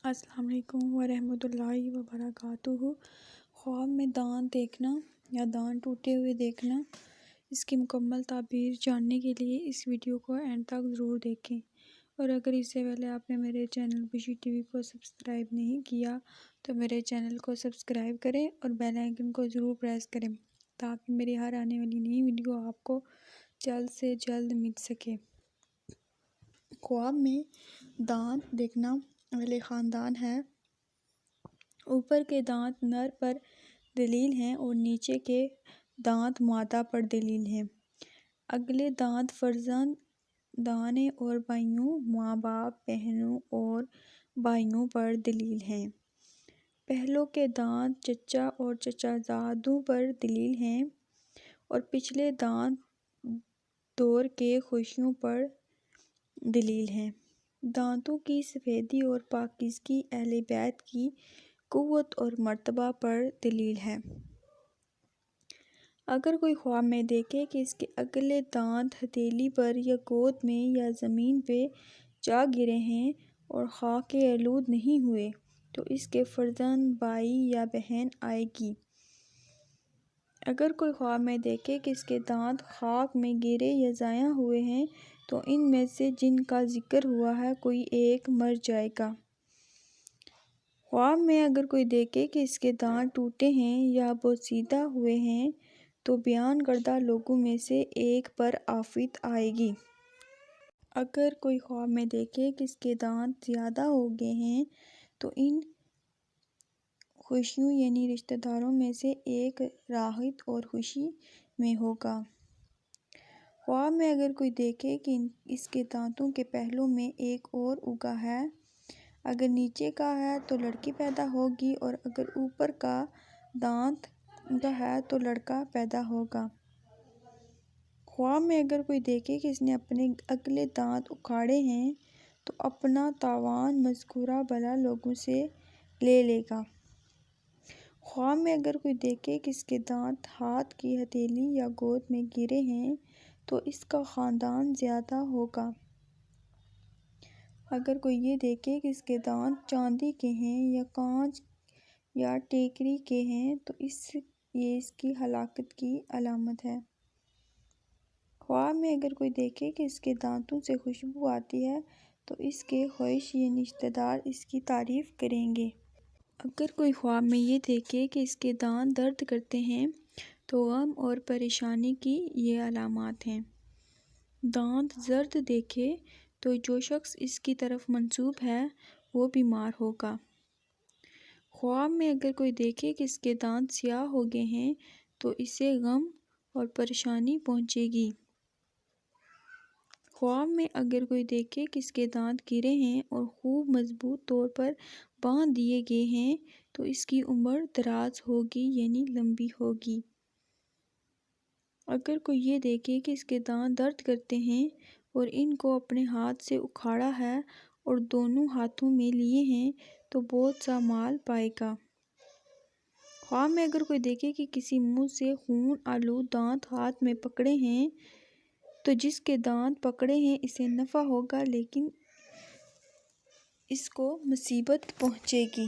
السلام علیکم ورحمۃ اللہ وبرکاتہ۔ خواب میں دانت دیکھنا یا دانت ٹوٹے ہوئے دیکھنا، اس کی مکمل تعبیر جاننے کے لیے اس ویڈیو کو اینڈ تک ضرور دیکھیں، اور اگر اس سے پہلے آپ نے میرے چینل خوشی ٹی وی کو سبسکرائب نہیں کیا تو میرے چینل کو سبسکرائب کریں اور بیل آئیکن کو ضرور پریس کریں تاکہ میری ہر آنے والی نئی ویڈیو آپ کو جلد سے جلد مل سکے۔ خواب میں دانت دیکھنا اہل خاندان ہے۔ اوپر کے دانت نر پر دلیل ہیں اور نیچے کے دانت مادہ پر دلیل ہیں۔ اگلے دانت فرزند دانے اور بھائیوں، ماں باپ، بہنوں اور بھائیوں پر دلیل ہیں۔ پہلوں کے دانت چچا اور چچا زادوں پر دلیل ہیں اور پچھلے دانت دور کے خوشیوں پر دلیل ہیں۔ دانتوں کی سفیدی اور پاکیزگی اہل بیت کی قوت اور مرتبہ پر دلیل ہے۔ اگر کوئی خواب میں دیکھے کہ اس کے اگلے دانت ہتھیلی پر یا گود میں یا زمین پہ جا گرے ہیں اور خاک آلود نہیں ہوئے تو اس کے فرزند بھائی یا بہن آئے گی۔ اگر کوئی خواب میں دیکھے کہ اس کے دانت خاک میں گرے یا ضائع ہوئے ہیں تو ان میں سے جن کا ذکر ہوا ہے کوئی ایک مر جائے گا۔ خواب میں اگر کوئی دیکھے کہ اس کے دانت ٹوٹے ہیں یا بوسیدہ ہوئے ہیں تو بیان کردہ لوگوں میں سے ایک پر آفت آئے گی۔ اگر کوئی خواب میں دیکھے کہ اس کے دانت زیادہ ہو گئے ہیں تو ان خوشیوں یعنی رشتہ داروں میں سے ایک راحت اور خوشی میں ہوگا۔ خواب میں اگر کوئی دیکھے کہ اس کے دانتوں کے پہلوں میں ایک اور اگا ہے، اگر نیچے کا ہے تو لڑکی پیدا ہوگی اور اگر اوپر کا دانت اگا ہے تو لڑکا پیدا ہوگا۔ خواب میں اگر کوئی دیکھے کہ اس نے اپنے اگلے دانت اکھاڑے ہیں تو اپنا تاوان مذکورہ بلا لوگوں سے لے لے گا۔ خواب میں اگر کوئی دیکھے کہ اس کے دانت ہاتھ کی ہتھیلی یا گود میں گرے ہیں تو اس کا خاندان زیادہ ہوگا۔ اگر کوئی یہ دیکھے کہ اس کے دانت چاندی کے ہیں یا کانچ یا ٹیکری کے ہیں تو یہ اس کی ہلاکت کی علامت ہے۔ خواب میں اگر کوئی دیکھے کہ اس کے دانتوں سے خوشبو آتی ہے تو اس کے خواہش یعنی رشتہ دار اس کی تعریف کریں گے۔ اگر کوئی خواب میں یہ دیکھے کہ اس کے دانت درد کرتے ہیں تو غم اور پریشانی کی یہ علامات ہیں۔ دانت زرد دیکھے تو جو شخص اس کی طرف منسوب ہے وہ بیمار ہوگا۔ خواب میں اگر کوئی دیکھے کہ اس کے دانت سیاہ ہو گئے ہیں تو اسے غم اور پریشانی پہنچے گی۔ خواب میں اگر کوئی دیکھے کہ اس کے دانت گرے ہیں اور خوب مضبوط طور پر باندھ دیے گئے ہیں تو اس کی عمر دراز ہوگی یعنی لمبی ہوگی۔ اگر کوئی یہ دیکھے کہ اس کے دانت درد کرتے ہیں اور ان کو اپنے ہاتھ سے اکھاڑا ہے اور دونوں ہاتھوں میں لیے ہیں تو بہت سا مال پائے گا۔ خواب میں اگر کوئی دیکھے کہ کسی منہ سے خون آلود دانت ہاتھ میں پکڑے ہیں تو جس کے دانت پکڑے ہیں اسے نفع ہوگا لیکن اس کو مصیبت پہنچے گی۔